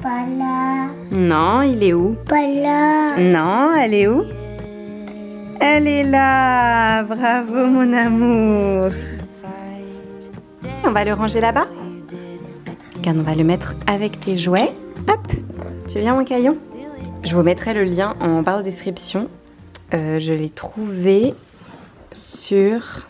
Pas là. Non, il est où? Pas là. Non, elle est où? Elle est là. Bravo mon amour. On va le ranger là-bas. Regarde, on va le mettre avec tes jouets. Hop, tu viens mon caillon? Je vous mettrai le lien en barre de description. Je l'ai trouvé sur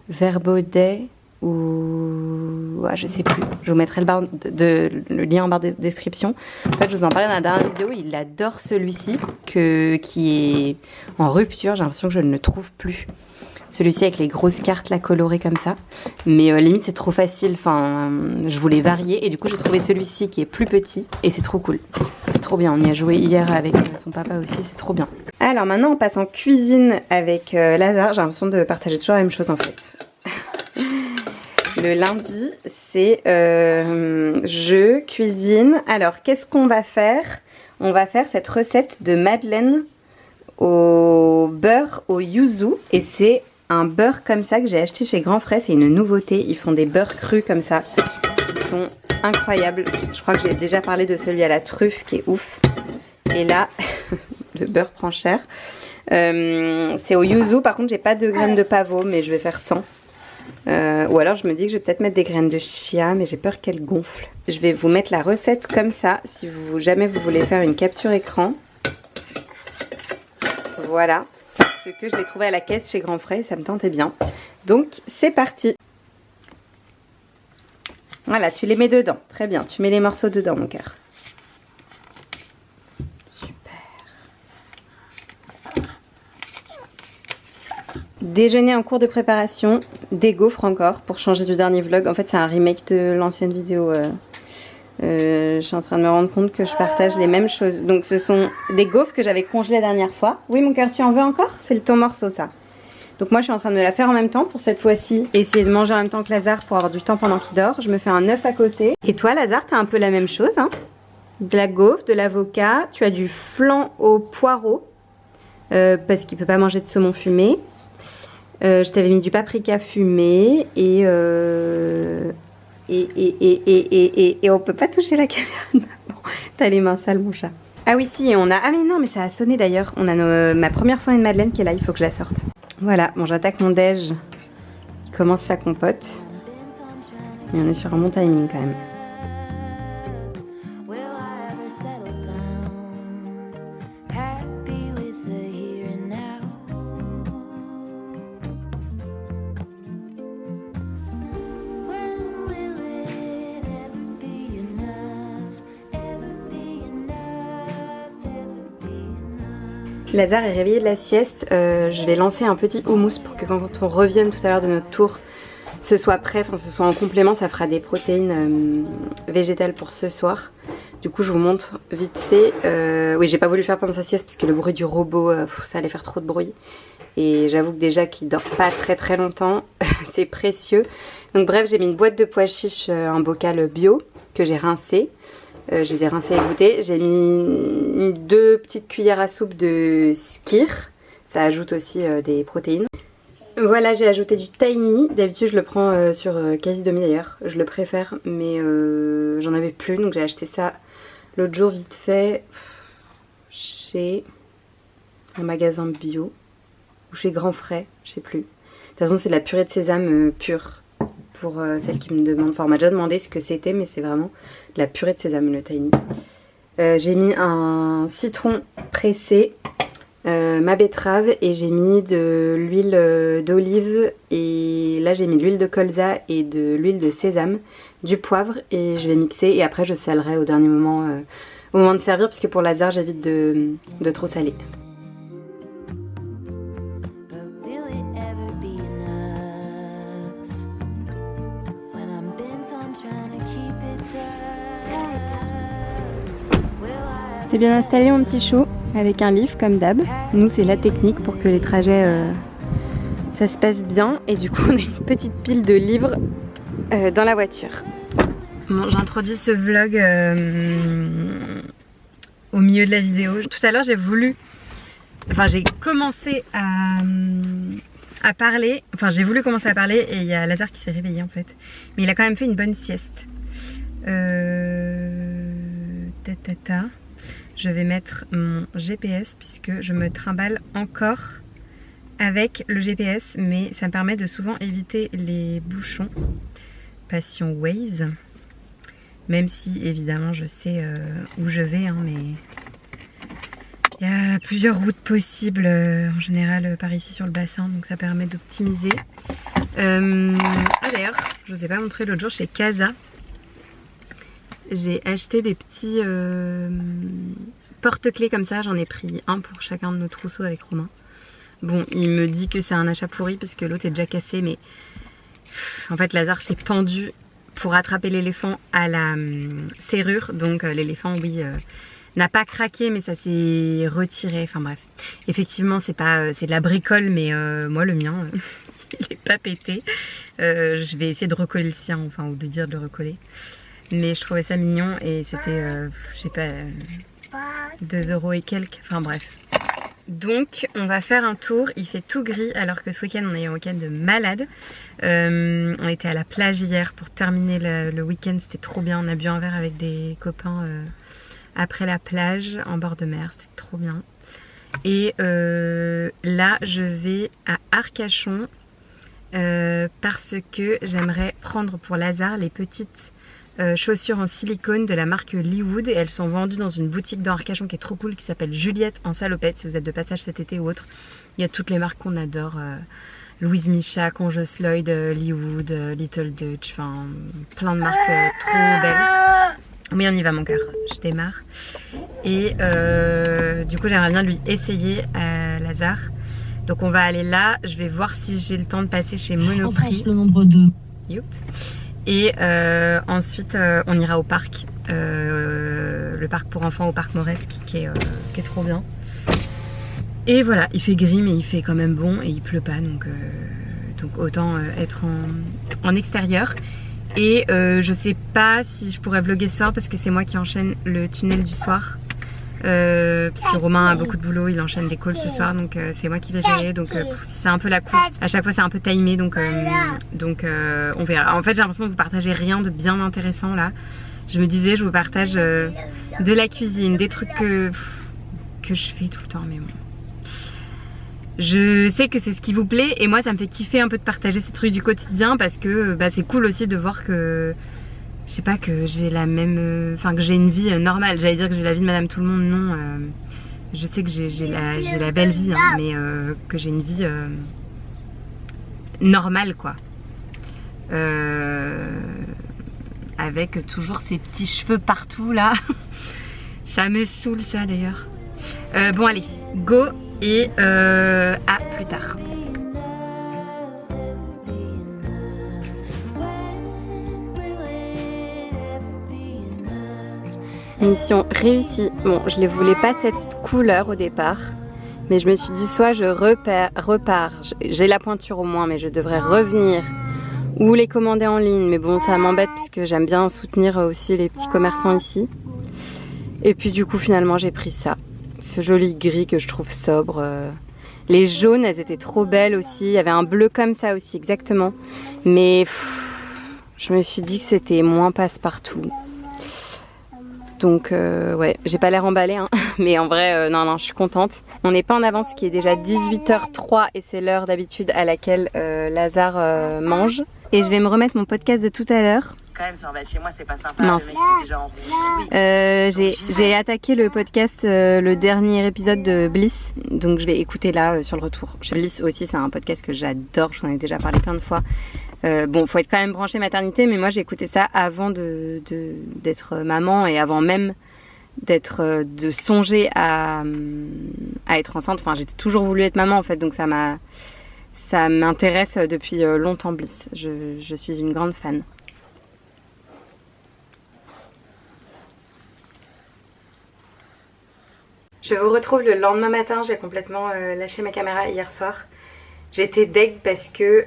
Verbaudet ou je sais plus. Je vous mettrai le lien en barre de description. En fait, je vous en parlais dans la dernière vidéo. Il adore celui-ci qui est en rupture. J'ai l'impression que je ne le trouve plus. Celui-ci avec les grosses cartes là colorées comme ça. Mais limite c'est trop facile. Enfin, je voulais varier et du coup j'ai trouvé celui-ci qui est plus petit et c'est trop cool. C'est trop bien. On y a joué hier avec son papa aussi. C'est trop bien. Alors maintenant on passe en cuisine avec Lazare. J'ai l'impression de partager toujours la même chose en fait. Le lundi, c'est je cuisine. Alors, qu'est-ce qu'on va faire? On va faire cette recette de madeleine au beurre au yuzu. Et c'est un beurre comme ça que j'ai acheté chez Grand Frais. C'est une nouveauté. Ils font des beurres crus comme ça. Ils sont incroyables. Je crois que j'ai déjà parlé de celui à la truffe qui est ouf. Et là, le beurre prend cher. C'est au yuzu. Par contre, j'ai pas de graines de pavot, mais je vais faire 100. Ou alors je me dis que je vais peut-être mettre des graines de chia, mais j'ai peur qu'elles gonflent. Je vais vous mettre la recette comme ça, si jamais vous voulez faire une capture écran. Voilà, parce que je l'ai trouvé à la caisse chez Grand Frais, ça me tentait bien. Donc c'est parti. Voilà, tu les mets dedans, très bien, tu mets les morceaux dedans mon cœur. Déjeuner en cours de préparation, des gaufres encore pour changer du dernier vlog. En fait c'est un remake de l'ancienne vidéo. Je suis en train de me rendre compte que je partage les mêmes choses. Donc ce sont des gaufres que j'avais congelées la dernière fois. Oui mon cœur, tu en veux encore? C'est ton morceau ça. Donc moi je suis en train de me la faire en même temps pour cette fois-ci. Essayer de manger en même temps que Lazare pour avoir du temps pendant qu'il dort. Je me fais un œuf à côté. Et toi Lazare, t'as un peu la même chose hein? De la gaufre, de l'avocat, tu as du flan au poireau. Parce qu'il peut pas manger de saumon fumé. Je t'avais mis du paprika fumé et on peut pas toucher la caméra de maman. T'as les mains sales mon chat. Ah oui si, et on a... Ah mais non, mais ça a sonné d'ailleurs. On a ma première fois une madeleine qui est là, il faut que je la sorte. Voilà, bon j'attaque mon déj. Il commence sa compote. Et on est sur un bon timing quand même. Lazare est réveillé de la sieste, je vais lancer un petit houmous pour que quand on revienne tout à l'heure de notre tour, ce soit prêt, enfin ce soit en complément, ça fera des protéines végétales pour ce soir. Du coup je vous montre vite fait, oui j'ai pas voulu le faire pendant sa sieste parce que le bruit du robot, ça allait faire trop de bruit. Et j'avoue que déjà qu'il dort pas très longtemps, c'est précieux. Donc bref j'ai mis une boîte de pois chiches, un bocal bio que j'ai rincé. Je les ai rincés et goûtés. J'ai mis 2 petites cuillères à soupe de skyr. Ça ajoute aussi des protéines. Voilà, j'ai ajouté du tahini. D'habitude, je le prends sur quasi demi d'ailleurs. Je le préfère, mais j'en avais plus. Donc j'ai acheté ça l'autre jour vite fait chez un magasin bio. Ou chez Grand Frais, je sais plus. De toute façon, c'est de la purée de sésame pure. Pour celle qui me demande, enfin on m'a déjà demandé ce que c'était, mais c'est vraiment de la purée de sésame, le tahini. J'ai mis un citron pressé, ma betterave, et j'ai mis de l'huile d'olive, et là j'ai mis de l'huile de colza et de l'huile de sésame, du poivre, et je vais mixer, et après je salerai au dernier moment, au moment de servir, parce que pour Lazare j'évite de trop saler. T'es bien installé mon petit chou, avec un livre comme d'hab. Nous c'est la technique pour que les trajets ça se passe bien. Et du coup on a une petite pile de livres dans la voiture. Bon, j'introduis ce vlog au milieu de la vidéo. Tout à l'heure j'ai commencé à parler. Enfin j'ai voulu commencer à parler et il y a Lazare qui s'est réveillé en fait. Mais il a quand même fait une bonne sieste. Je vais mettre mon GPS puisque je me trimballe encore avec le GPS, mais ça me permet de souvent éviter les bouchons. Passion Waze, même si évidemment je sais où je vais, hein, mais il y a plusieurs routes possibles en général par ici sur le bassin, donc ça permet d'optimiser. Ah d'ailleurs, je vous ai pas montré l'autre jour chez Casa. J'ai acheté des petits porte-clés comme ça, j'en ai pris un pour chacun de nos trousseaux avec Romain. Bon, il me dit que c'est un achat pourri parce que l'autre est déjà cassé, mais en fait Lazare s'est pendu pour attraper l'éléphant à la serrure, donc l'éléphant, oui, n'a pas craqué, mais ça s'est retiré, enfin bref. Effectivement, c'est de la bricole, mais moi le mien, il est pas pété. Je vais essayer de recoller le sien, enfin, ou de dire de le recoller. Mais je trouvais ça mignon et c'était, je sais pas, 2 € et quelques, enfin bref. Donc on va faire un tour, il fait tout gris alors que ce week-end on a eu un week-end de malade. On était à la plage hier pour terminer le week-end, c'était trop bien, on a bu un verre avec des copains après la plage en bord de mer, c'était trop bien. Et là je vais à Arcachon parce que j'aimerais prendre pour Lazare les petites chaussures en silicone de la marque Leewood et elles sont vendues dans une boutique dans Arcachon qui est trop cool qui s'appelle Juliette en salopette si vous êtes de passage cet été ou autre. Il y a toutes les marques qu'on adore, Louise Micha, Conjos Lloyd, Leewood, Little Dutch, enfin plein de marques trop belles. Mais on y va mon cœur, je démarre. Et du coup j'aimerais bien lui essayer à Lazare. Donc on va aller là, je vais voir si j'ai le temps de passer chez Monoprix. Le nombre 2. Youp. Et ensuite on ira au parc, le parc pour enfants au parc Moresque qui est trop bien. Et voilà, il fait gris mais il fait quand même bon et il pleut pas donc autant être en extérieur. Et je sais pas si je pourrais vlogger ce soir parce que c'est moi qui enchaîne le tunnel du soir. Parce que Romain a beaucoup de boulot, il enchaîne des calls ce soir, donc c'est moi qui vais gérer. Donc c'est un peu la course. À chaque fois c'est un peu timé, donc on verra. En fait j'ai l'impression de vous partager rien de bien intéressant là. Je me disais je vous partage de la cuisine, des trucs que je fais tout le temps, mais bon. Je sais que c'est ce qui vous plaît et moi ça me fait kiffer un peu de partager ces trucs du quotidien parce que c'est cool aussi de voir que je sais pas, que j'ai la même, enfin que j'ai une vie normale. J'allais dire que j'ai la vie de Madame Tout le Monde, non. Je sais que j'ai la belle vie, hein, mais que j'ai une vie normale, quoi. Avec toujours ces petits cheveux partout là. Ça me saoule ça d'ailleurs. Bon allez, go et à plus tard. Mission réussie. Bon, je ne voulais pas de cette couleur au départ, mais je me suis dit soit je repars, j'ai la pointure au moins, mais je devrais revenir ou les commander en ligne. Mais bon, ça m'embête parce que j'aime bien soutenir aussi les petits commerçants ici. Et puis du coup, finalement, j'ai pris ça. Ce joli gris que je trouve sobre. Les jaunes, elles étaient trop belles aussi. Il y avait un bleu comme ça aussi, exactement. Mais je me suis dit que c'était moins passe-partout. Donc ouais, j'ai pas l'air emballée hein. Mais en vrai non, je suis contente. On n'est pas en avance, qui est déjà 18h03 et c'est l'heure d'habitude à laquelle Lazare mange. Et je vais me remettre mon podcast de tout à l'heure. Quand même, ça en va chez moi, c'est pas sympa. Mince. Le mec est déjà en route. J'ai attaqué le podcast, le dernier épisode de Bliss. Donc je vais écouter là sur le retour. Bliss aussi, c'est un podcast que j'adore, je vous en ai déjà parlé plein de fois. Bon, faut être quand même branché maternité, mais moi j'ai écouté ça avant d'être maman et avant même de songer à être enceinte. Enfin, j'ai toujours voulu être maman en fait, donc ça m'intéresse depuis longtemps Bliss. Je suis une grande fan. Je vous retrouve le lendemain matin, j'ai complètement lâché ma caméra hier soir. J'étais deg parce que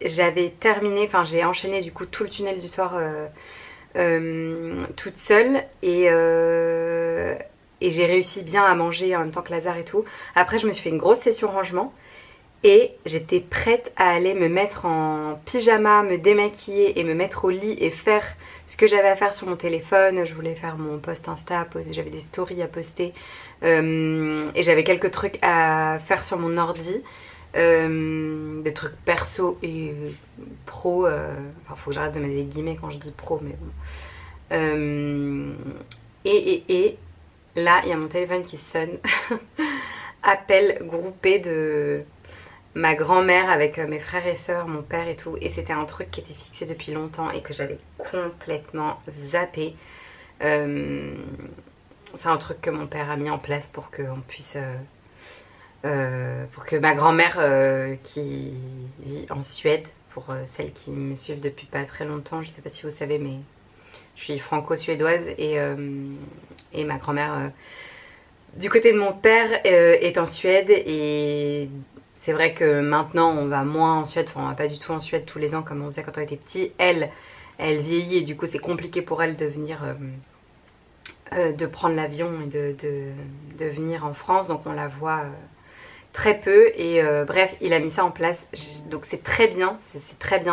j'avais terminé, enfin j'ai enchaîné du coup tout le tunnel du soir toute seule et j'ai réussi bien à manger en même temps que Lazare et tout. Après je me suis fait une grosse session rangement Et j'étais prête à aller me mettre en pyjama, me démaquiller et me mettre au lit et faire ce que j'avais à faire sur mon téléphone. Je voulais faire mon post Insta à poser, j'avais des stories à poster et j'avais quelques trucs à faire sur mon ordi. Des trucs perso et pro. Enfin, faut que j'arrête de mettre des guillemets quand je dis pro, mais bon. Et là, il y a mon téléphone qui sonne. Appel groupé de ma grand-mère avec mes frères et sœurs, mon père et tout. Et c'était un truc qui était fixé depuis longtemps et que j'avais complètement zappé. C'est un truc que mon père a mis en place pour qu'on puisse... pour que ma grand-mère qui vit en Suède, pour celles qui me suivent depuis pas très longtemps, je sais pas si vous savez, mais je suis franco-suédoise et ma grand-mère du côté de mon père est en Suède. Et c'est vrai que maintenant on va moins en Suède, enfin on va pas du tout en Suède tous les ans comme on faisait quand on était petit. Elle vieillit et du coup c'est compliqué pour elle de venir de prendre l'avion et de venir en France, donc on la voit très peu. Et bref, il a mis ça en place, donc c'est très bien,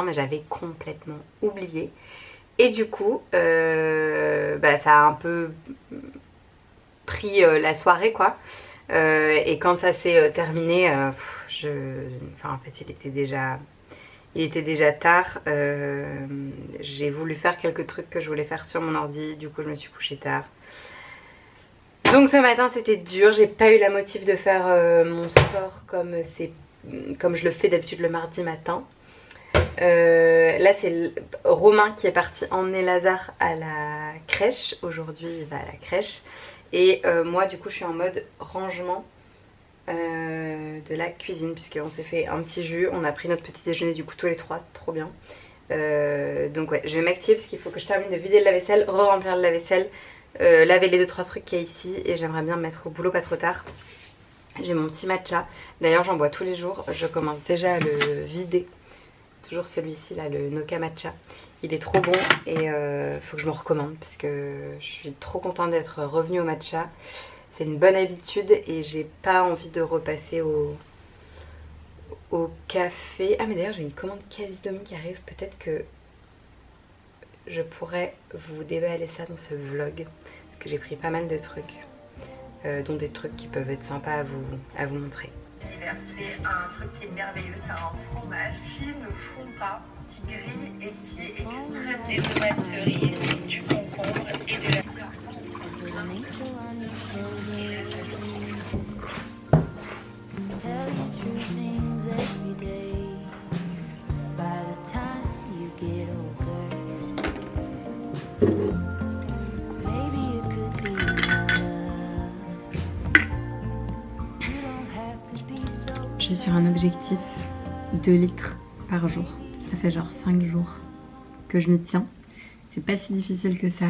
mais j'avais complètement oublié. Et du coup ça a un peu pris la soirée quoi. Et quand ça s'est terminé, en fait il était déjà tard. J'ai voulu faire quelques trucs que je voulais faire sur mon ordi, du coup je me suis couchée tard. Donc ce matin c'était dur, j'ai pas eu la motive de faire mon sport comme je le fais d'habitude le mardi matin. Là c'est Romain qui est parti emmener Lazare à la crèche. Aujourd'hui il va à la crèche. Et moi du coup je suis en mode rangement de la cuisine, puisqu'on s'est fait un petit jus, on a pris notre petit déjeuner du coup tous les trois, trop bien. Donc ouais, je vais m'activer parce qu'il faut que je termine de vider le lave-vaisselle, re-remplir le lave-vaisselle, laver les 2-3 trucs qu'il y a ici, et j'aimerais bien me mettre au boulot pas trop tard. J'ai mon petit matcha, d'ailleurs j'en bois tous les jours, je commence déjà à le vider. Toujours celui-ci là, le Noka Matcha. Il est trop bon et faut que je me recommande parce que je suis trop contente d'être revenue au matcha. C'est une bonne habitude et j'ai pas envie de repasser au café. Ah mais d'ailleurs j'ai une commande quasi-domi qui arrive. Peut-être que je pourrais vous déballer ça dans ce vlog. Parce que j'ai pris pas mal de trucs. Dont des trucs qui peuvent être sympas à vous montrer. C'est un truc qui est merveilleux, c'est un fromage qui ne fond pas, qui grille et qui est extrait des tomates cerises, du concombre et de la fleur. Je suis sur un objectif 2 litres par jour. Ça fait genre 5 jours que je m'y tiens. C'est pas si difficile que ça.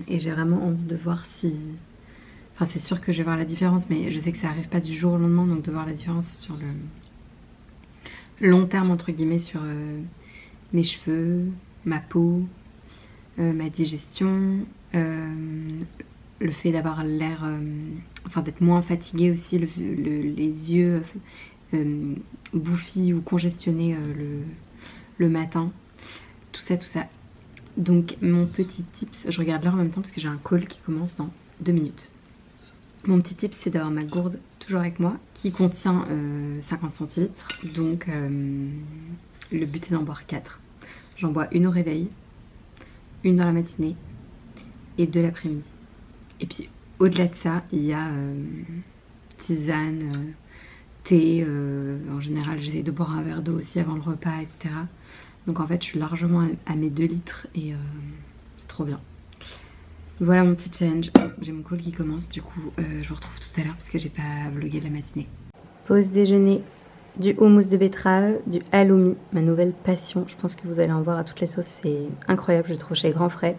Et j'ai vraiment envie de voir si... Enfin c'est sûr que je vais voir la différence, mais je sais que ça arrive pas du jour au lendemain. Donc de voir la différence sur le long terme entre guillemets, sur mes cheveux, ma peau, ma digestion, le fait d'avoir l'air... enfin d'être moins fatiguée aussi, les yeux bouffis ou congestionnés le matin, tout ça. Donc mon petit tips, je regarde l'heure en même temps parce que j'ai un call qui commence dans 2 minutes. Mon petit tips c'est d'avoir ma gourde toujours avec moi qui contient 50 centilitres, donc le but c'est d'en boire 4. J'en bois une au réveil, une dans la matinée et 2 l'après-midi. Et puis au-delà de ça, il y a tisane, thé, en général j'essaie de boire un verre d'eau aussi avant le repas, etc. Donc en fait je suis largement à mes 2 litres et c'est trop bien. Voilà mon petit challenge. J'ai mon call qui commence, du coup je vous retrouve tout à l'heure parce que j'ai pas vlogué de la matinée. Pause déjeuner, du houmous de betterave, du halloumi, ma nouvelle passion. Je pense que vous allez en voir à toutes les sauces, c'est incroyable, je trouve chez Grand Frais.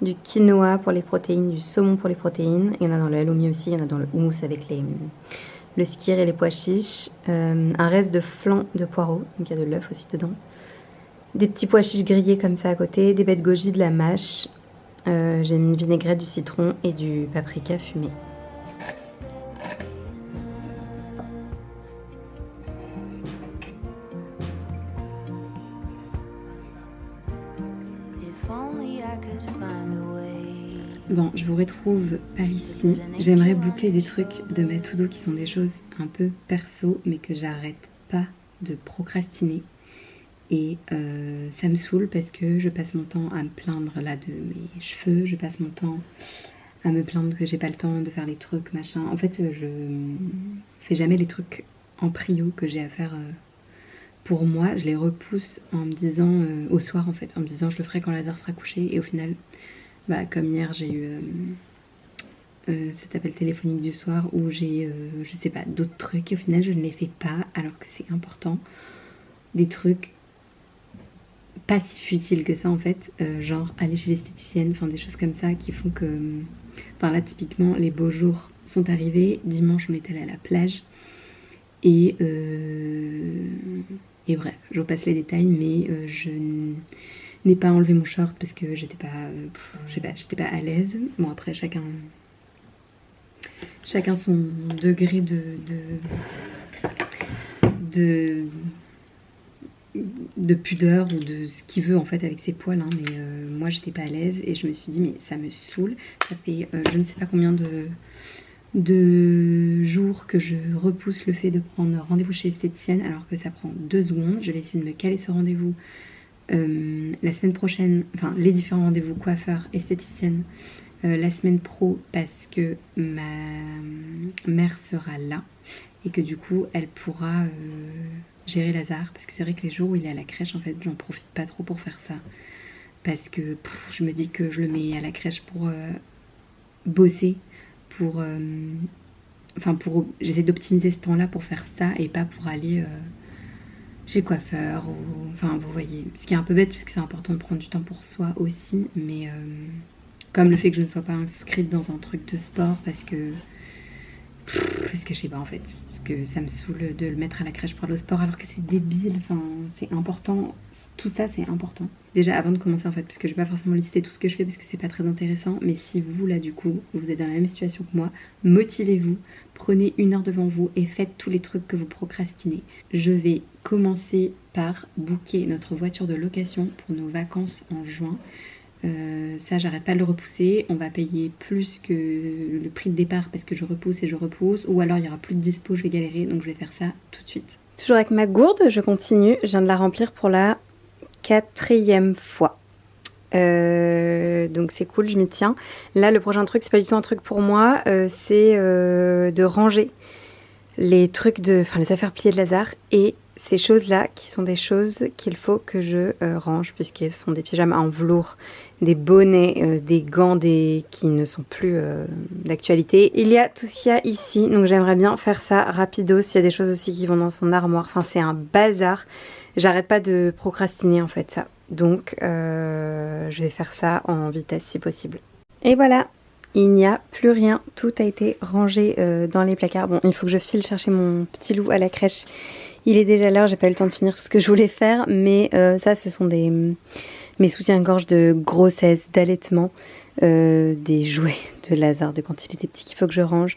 Du quinoa pour les protéines, du saumon pour les protéines. Il y en a dans le halloumi aussi, il y en a dans le houmous avec le skyr et les pois chiches. Un reste de flan de poireaux, donc il y a de l'œuf aussi dedans. Des petits pois chiches grillés comme ça à côté, des baies de goji, de la mâche. J'ai mis une vinaigrette, du citron et du paprika fumé. Bon, je vous retrouve par ici. J'aimerais boucler des trucs de ma to-do qui sont des choses un peu perso, mais que j'arrête pas de procrastiner. Et ça me saoule parce que je passe mon temps à me plaindre là de mes cheveux, je passe mon temps à me plaindre que j'ai pas le temps de faire les trucs, machin. En fait, je fais jamais les trucs en prio que j'ai à faire pour moi. Je les repousse en me disant, au soir en fait, en me disant je le ferai quand Lazare sera couché. Et au final, bah, comme hier j'ai eu cet appel téléphonique du soir où j'ai, je sais pas, d'autres trucs. Et au final je ne les fais pas alors que c'est important. Des trucs pas si futiles que ça en fait, genre aller chez l'esthéticienne, enfin des choses comme ça qui font que... Enfin là typiquement les beaux jours sont arrivés, dimanche on est allé à la plage et bref, je vous passe les détails mais je n'ai pas enlevé mon short parce que j'étais pas, je sais pas, j'étais pas à l'aise. Bon après chacun son degré de pudeur ou de ce qu'il veut en fait avec ses poils hein. Mais moi j'étais pas à l'aise et je me suis dit mais ça me saoule, ça fait je ne sais pas combien de jours que je repousse le fait de prendre rendez-vous chez l'esthéticienne alors que ça prend 2 secondes. Je vais essayer de me caler ce rendez-vous la semaine prochaine, enfin les différents rendez-vous coiffeur, esthéticienne la semaine pro parce que ma mère sera là et que du coup elle pourra gérer Lazare, parce que c'est vrai que les jours où il est à la crèche en fait j'en profite pas trop pour faire ça parce que je me dis que je le mets à la crèche pour bosser, pour j'essaie d'optimiser ce temps là pour faire ça et pas pour aller chez coiffeur ou enfin vous voyez, ce qui est un peu bête parce que c'est important de prendre du temps pour soi aussi, mais comme le fait que je ne sois pas inscrite dans un truc de sport parce que je sais pas en fait, que ça me saoule de le mettre à la crèche pour aller au sport alors que c'est débile, enfin c'est important, tout ça c'est important. Déjà avant de commencer en fait, parce que je vais pas forcément lister tout ce que je fais parce que c'est pas très intéressant, mais si vous là du coup, vous êtes dans la même situation que moi, motivez-vous, prenez 1 heure devant vous et faites tous les trucs que vous procrastinez. Je vais commencer par booker notre voiture de location pour nos vacances en juin. Ça j'arrête pas de le repousser, on va payer plus que le prix de départ parce que je repousse et je repousse, ou alors il y aura plus de dispo, je vais galérer, donc je vais faire ça tout de suite. Toujours avec ma gourde, je continue, je viens de la remplir pour la 4e fois. Donc c'est cool, je m'y tiens. Là le prochain truc, c'est pas du tout un truc pour moi, c'est de ranger les trucs les affaires pliées de Lazare et ces choses-là qui sont des choses qu'il faut que je range puisqu'ils sont des pyjamas en velours, des bonnets, des gants qui ne sont plus d'actualité. Il y a tout ce qu'il y a ici, donc j'aimerais bien faire ça rapido. S'il y a des choses aussi qui vont dans son armoire, enfin c'est un bazar. J'arrête pas de procrastiner en fait ça. Donc je vais faire ça en vitesse si possible. Et voilà, il n'y a plus rien, tout a été rangé dans les placards. Bon, il faut que je file chercher mon petit loup à la crèche. Il est déjà l'heure, j'ai pas eu le temps de finir tout ce que je voulais faire, mais ça ce sont mes soutiens-gorge de grossesse, d'allaitement, des jouets de Lazare de quand il était petit qu'il faut que je range,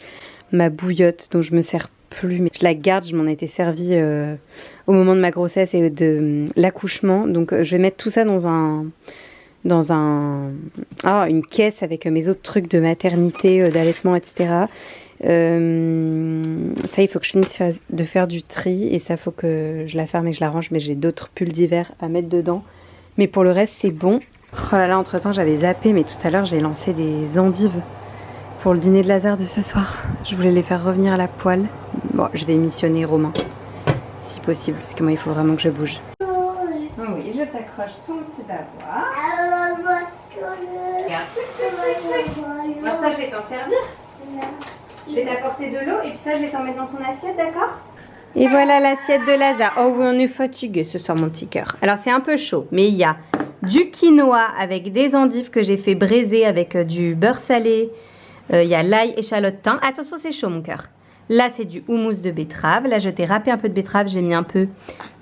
ma bouillotte dont je me sers plus, mais je la garde, je m'en étais servie au moment de ma grossesse et de l'accouchement, donc je vais mettre tout ça dans une caisse avec mes autres trucs de maternité, d'allaitement, etc. Ça il faut que je finisse de faire du tri et ça faut que je la ferme et que je la range, mais j'ai d'autres pulls d'hiver à mettre dedans, mais pour le reste c'est bon. Oh là là, entre temps j'avais zappé, mais tout à l'heure j'ai lancé des endives pour le dîner de Lazare de ce soir. Je voulais les faire revenir à la poêle. Bon, je vais missionner Romain si possible parce que moi il faut vraiment que je bouge. Oui, je t'accroche ton petit bavoir. Regarde. Alors ça je vais t'en servir. Je vais t'apporter de l'eau et puis ça je vais t'en mettre dans ton assiette, d'accord? Et voilà l'assiette de Lazare. Oh oui, on est fatigué ce soir mon petit cœur. Alors c'est un peu chaud, mais il y a du quinoa avec des endives que j'ai fait braiser avec du beurre salé. Il y a l'ail, échalote, thym. Attention c'est chaud mon cœur. Là c'est du houmous de betterave. Là je t'ai râpé un peu de betterave, j'ai mis un peu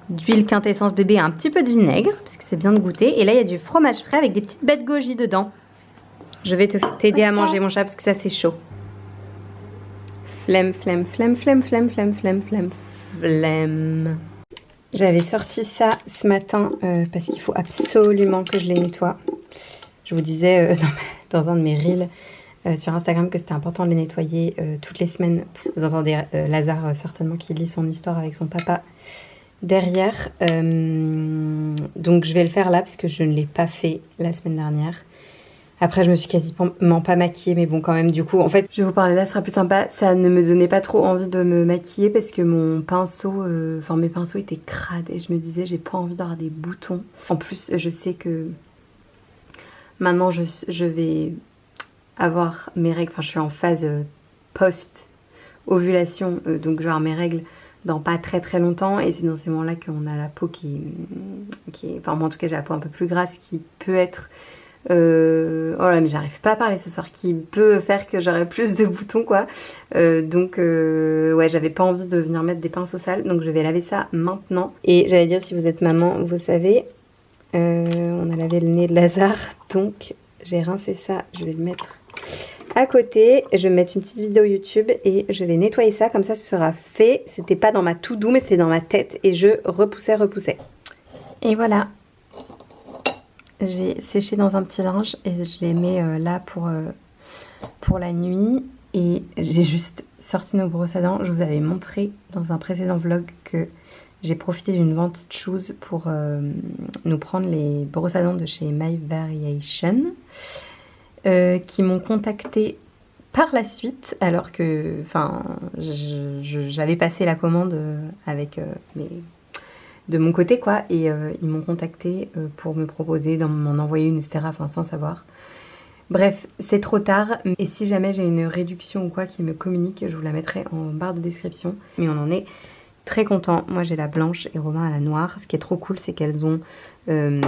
d'huile quintessence bébé et un petit peu de vinaigre parce que c'est bien de goûter. Et là il y a du fromage frais avec des petites baies de goji dedans. Je vais t'aider à manger mon chat parce que ça c'est chaud. Flemme, flemme, flemme, flemme, flemme, flemme, flemme, flemme, flemme. J'avais sorti ça ce matin parce qu'il faut absolument que je les nettoie. Je vous disais dans un de mes reels sur Instagram que c'était important de les nettoyer toutes les semaines. Vous entendez Lazare certainement qui lit son histoire avec son papa derrière. Donc je vais le faire là parce que je ne l'ai pas fait la semaine dernière. Après, je me suis quasiment pas maquillée, mais bon, quand même, du coup, en fait, je vais vous parler là, ce sera plus sympa. Ça ne me donnait pas trop envie de me maquiller parce que mon pinceau, enfin, mes pinceaux étaient crades et je me disais, j'ai pas envie d'avoir des boutons. En plus, je sais que maintenant, je vais avoir mes règles, enfin, je suis en phase post-ovulation, donc je vais avoir mes règles dans pas très très longtemps et c'est dans ces moments-là qu'on a la peau qui est, enfin, moi en tout cas, j'ai la peau un peu plus grasse qui peut être. Oh là mais j'arrive pas à parler ce soir, qui peut faire que j'aurai plus de boutons quoi. Donc ouais, j'avais pas envie de venir mettre des pinceaux sales, donc je vais laver ça maintenant. Et j'allais dire, si vous êtes maman, vous savez, on a lavé le nez de Lazare, donc j'ai rincé ça, je vais le mettre à côté. Je vais mettre une petite vidéo YouTube et je vais nettoyer ça, comme ça ce sera fait. C'était pas dans ma to-do mais c'était dans ma tête et je repoussais. Et voilà. J'ai séché dans un petit linge et je les mets là pour la nuit. Et j'ai juste sorti nos brosses à dents. Je vous avais montré dans un précédent vlog que j'ai profité d'une vente Choose pour nous prendre les brosses à dents de chez My Variation. Qui m'ont contacté par la suite alors que j'avais passé la commande avec de mon côté quoi, et ils m'ont contacté pour me proposer m'en envoyer une, etc. Enfin sans savoir. Bref, c'est trop tard, et si jamais j'ai une réduction ou quoi qui me communique, je vous la mettrai en barre de description. Mais on en est très content. Moi j'ai la blanche et Romain a la noire. Ce qui est trop cool, c'est qu'elles elles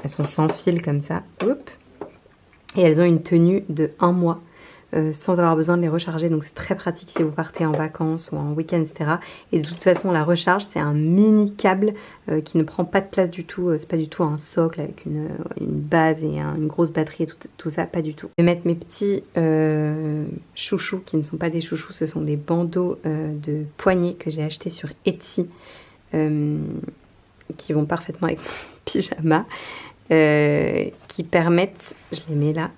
sont sans fil comme ça. Hop. Et elles ont une tenue de 1 mois. Sans avoir besoin de les recharger, donc c'est très pratique si vous partez en vacances ou en week-end, etc. Et de toute façon la recharge c'est un mini câble qui ne prend pas de place du tout, c'est pas du tout un socle avec une base et une grosse batterie et tout ça, pas du tout. Je vais mettre mes petits chouchous qui ne sont pas des chouchous, ce sont des bandeaux de poignets que j'ai achetés sur Etsy qui vont parfaitement avec mon pyjama, qui permettent, je les mets là,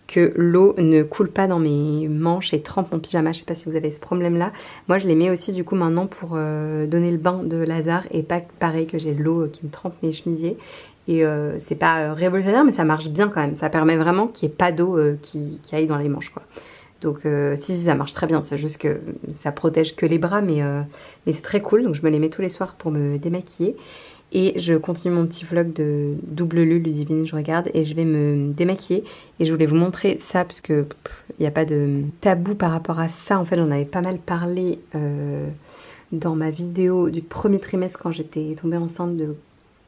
que l'eau ne coule pas dans mes manches et trempe mon pyjama. Je sais pas si vous avez ce problème là. Moi je les mets aussi du coup maintenant pour donner le bain de Lazare et pas pareil que j'ai l'eau qui me trempe mes chemisiers. Et c'est pas révolutionnaire mais ça marche bien quand même. Ça permet vraiment qu'il n'y ait pas d'eau qui aille dans les manches quoi. Donc si ça marche très bien, c'est juste que ça protège que les bras mais c'est très cool. Donc je me les mets tous les soirs pour me démaquiller. Et je continue mon petit vlog de double lul, Ludivine, je regarde et je vais me démaquiller. Et je voulais vous montrer ça parce que il n'y a pas de tabou par rapport à ça. En fait, j'en avais pas mal parlé dans ma vidéo du premier trimestre quand j'étais tombée enceinte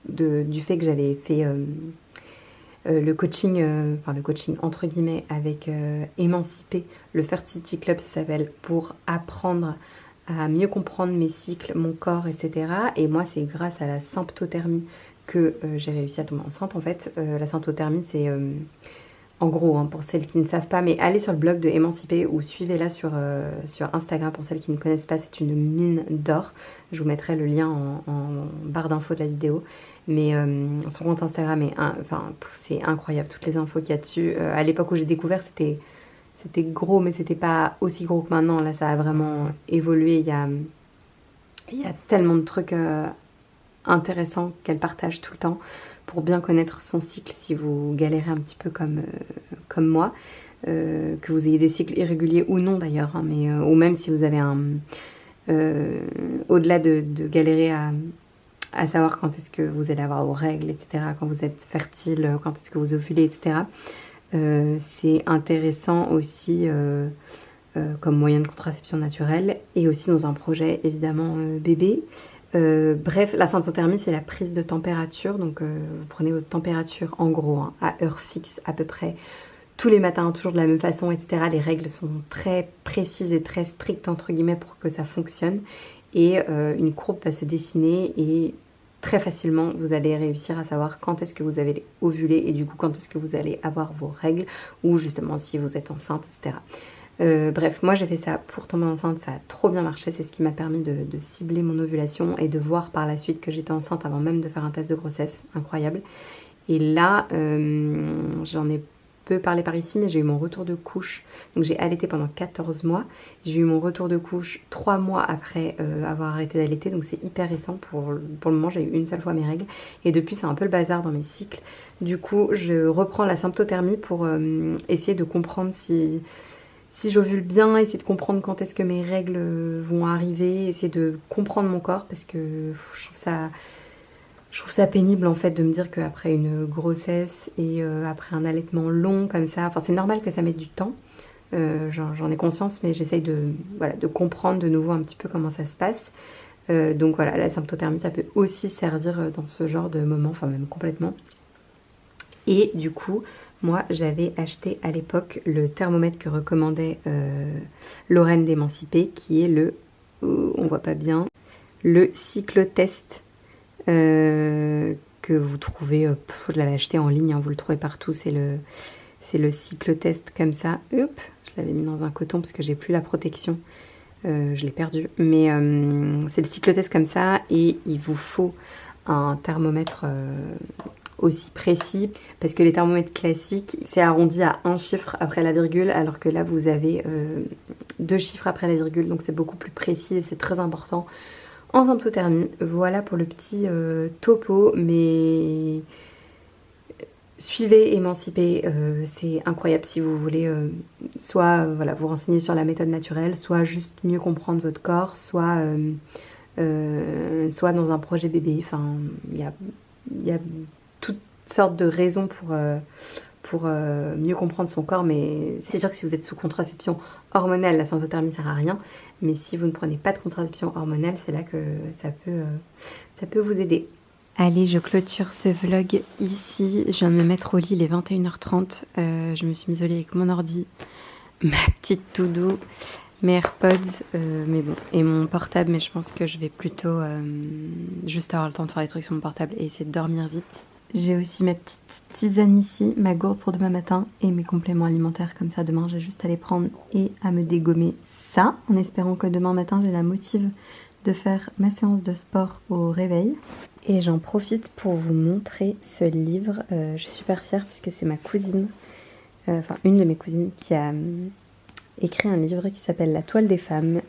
du fait que j'avais fait le coaching, enfin le coaching entre guillemets avec Émancipé, le Fertility Club ça s'appelle, pour apprendre à mieux comprendre mes cycles, mon corps, etc. Et moi, c'est grâce à la symptothermie que j'ai réussi à tomber enceinte. En fait, la symptothermie, c'est en gros, hein, pour celles qui ne savent pas, mais allez sur le blog de Émancipé ou suivez-la sur Instagram. Pour celles qui ne connaissent pas, c'est une mine d'or. Je vous mettrai le lien en barre d'infos de la vidéo. Mais son compte Instagram est c'est incroyable, toutes les infos qu'il y a dessus. À l'époque où j'ai découvert, c'était gros, mais c'était pas aussi gros que maintenant. Là, ça a vraiment évolué. Il y a tellement de trucs intéressants qu'elle partage tout le temps pour bien connaître son cycle si vous galérez un petit peu comme moi. Que vous ayez des cycles irréguliers ou non d'ailleurs, hein, mais ou même si vous avez au-delà de galérer à savoir quand est-ce que vous allez avoir vos règles, etc., quand vous êtes fertile, quand est-ce que vous ovulez, etc., c'est intéressant aussi comme moyen de contraception naturelle et aussi dans un projet évidemment bébé. Bref, la symptothermie c'est la prise de température, donc vous prenez votre température en gros hein, à heure fixe à peu près tous les matins, toujours de la même façon, etc. Les règles sont très précises et très strictes entre guillemets pour que ça fonctionne et une courbe va se dessiner et très facilement vous allez réussir à savoir quand est-ce que vous avez ovulé et du coup quand est-ce que vous allez avoir vos règles ou justement si vous êtes enceinte, etc. Bref, moi j'ai fait ça pour tomber enceinte, ça a trop bien marché, c'est ce qui m'a permis de cibler mon ovulation et de voir par la suite que j'étais enceinte avant même de faire un test de grossesse, incroyable. Et là, j'en ai peu parlé par ici, mais j'ai eu mon retour de couche. Donc j'ai allaité pendant 14 mois. J'ai eu mon retour de couche 3 mois après avoir arrêté d'allaiter. Donc c'est hyper récent. Pour le moment, j'ai eu une seule fois mes règles. Et depuis, c'est un peu le bazar dans mes cycles. Du coup, je reprends la symptothermie pour essayer de comprendre si j'ovule bien, essayer de comprendre quand est-ce que mes règles vont arriver, essayer de comprendre mon corps parce que je trouve ça pénible en fait de me dire qu'après une grossesse et après un allaitement long comme ça, enfin c'est normal que ça mette du temps, j'en ai conscience, mais j'essaye de comprendre de nouveau un petit peu comment ça se passe. Donc voilà, la symptothermie ça peut aussi servir dans ce genre de moment, enfin même complètement. Et du coup, moi j'avais acheté à l'époque le thermomètre que recommandait Lorraine d'Émancipée, qui est on voit pas bien, le cyclotest. Que vous trouvez, je l'avais acheté en ligne, hein, vous le trouvez partout, c'est le cyclotest comme ça. Hop, je l'avais mis dans un coton parce que j'ai plus la protection, je l'ai perdu. Mais c'est le cyclotest comme ça et il vous faut un thermomètre aussi précis parce que les thermomètres classiques, c'est arrondi à un chiffre après la virgule alors que là vous avez 2 chiffres après la virgule, donc c'est beaucoup plus précis et c'est très important. En symptothermie, voilà pour le petit topo, mais suivez Émancipée, c'est incroyable si vous voulez soit vous renseigner sur la méthode naturelle, soit juste mieux comprendre votre corps, soit dans un projet bébé. Enfin, il y a toutes sortes de raisons pour mieux comprendre son corps, mais c'est sûr que si vous êtes sous contraception hormonale, la symptothermie ne sert à rien. Mais si vous ne prenez pas de contraception hormonale, c'est là que ça peut vous aider. Allez, je clôture ce vlog ici. Je viens de me mettre au lit, il est 21h30. Je me suis mise au lit avec mon ordi, ma petite to-do, mes AirPods, mais bon, et mon portable. Mais je pense que je vais plutôt juste avoir le temps de faire les trucs sur mon portable et essayer de dormir vite. J'ai aussi ma petite tisane ici, ma gourde pour demain matin et mes compléments alimentaires. Comme ça, demain, j'ai juste à les prendre et à me dégommer ça, en espérant que demain matin, j'ai la motive de faire ma séance de sport au réveil. Et j'en profite pour vous montrer ce livre. Je suis super fière puisque c'est ma cousine, enfin une de mes cousines qui a écrit un livre qui s'appelle La toile des femmes,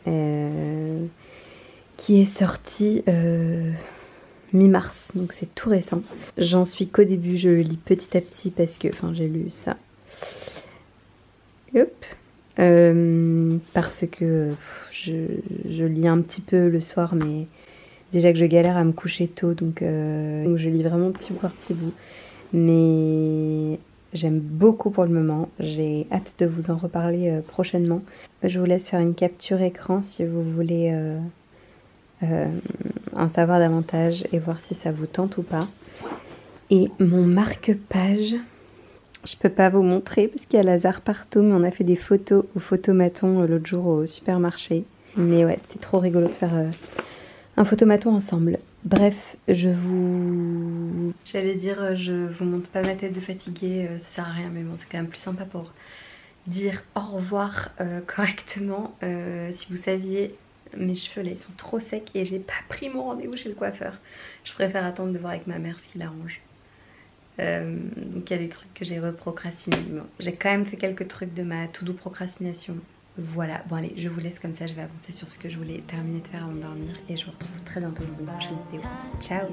qui est sorti mi-mars, donc c'est tout récent. J'en suis qu'au début, je le lis petit à petit parce que, enfin j'ai lu ça. Hop. Parce que je lis un petit peu le soir, mais déjà que je galère à me coucher tôt, donc je lis vraiment petit bout par petit bout. Mais j'aime beaucoup pour le moment, j'ai hâte de vous en reparler prochainement. Je vous laisse faire une capture écran si vous voulez en savoir davantage et voir si ça vous tente ou pas. Et mon marque-page, je peux pas vous montrer parce qu'il y a Lazare partout, mais on a fait des photos au photomaton l'autre jour au supermarché. Mais ouais, c'est trop rigolo de faire un photomaton ensemble. Bref, j'allais dire, je vous montre pas ma tête de fatiguée, ça sert à rien, mais bon, c'est quand même plus sympa pour dire au revoir correctement. Si vous saviez, mes cheveux là, ils sont trop secs et j'ai pas pris mon rendez-vous chez le coiffeur. Je préfère attendre de voir avec ma mère ce qui l'arrange. Donc il y a des trucs que j'ai reprocrastinés. Bon, j'ai quand même fait quelques trucs de ma to-do procrastination. Voilà, bon allez, je vous laisse comme ça, je vais avancer sur ce que je voulais terminer de faire avant de dormir et je vous retrouve très bientôt dans une prochaine vidéo. Ciao!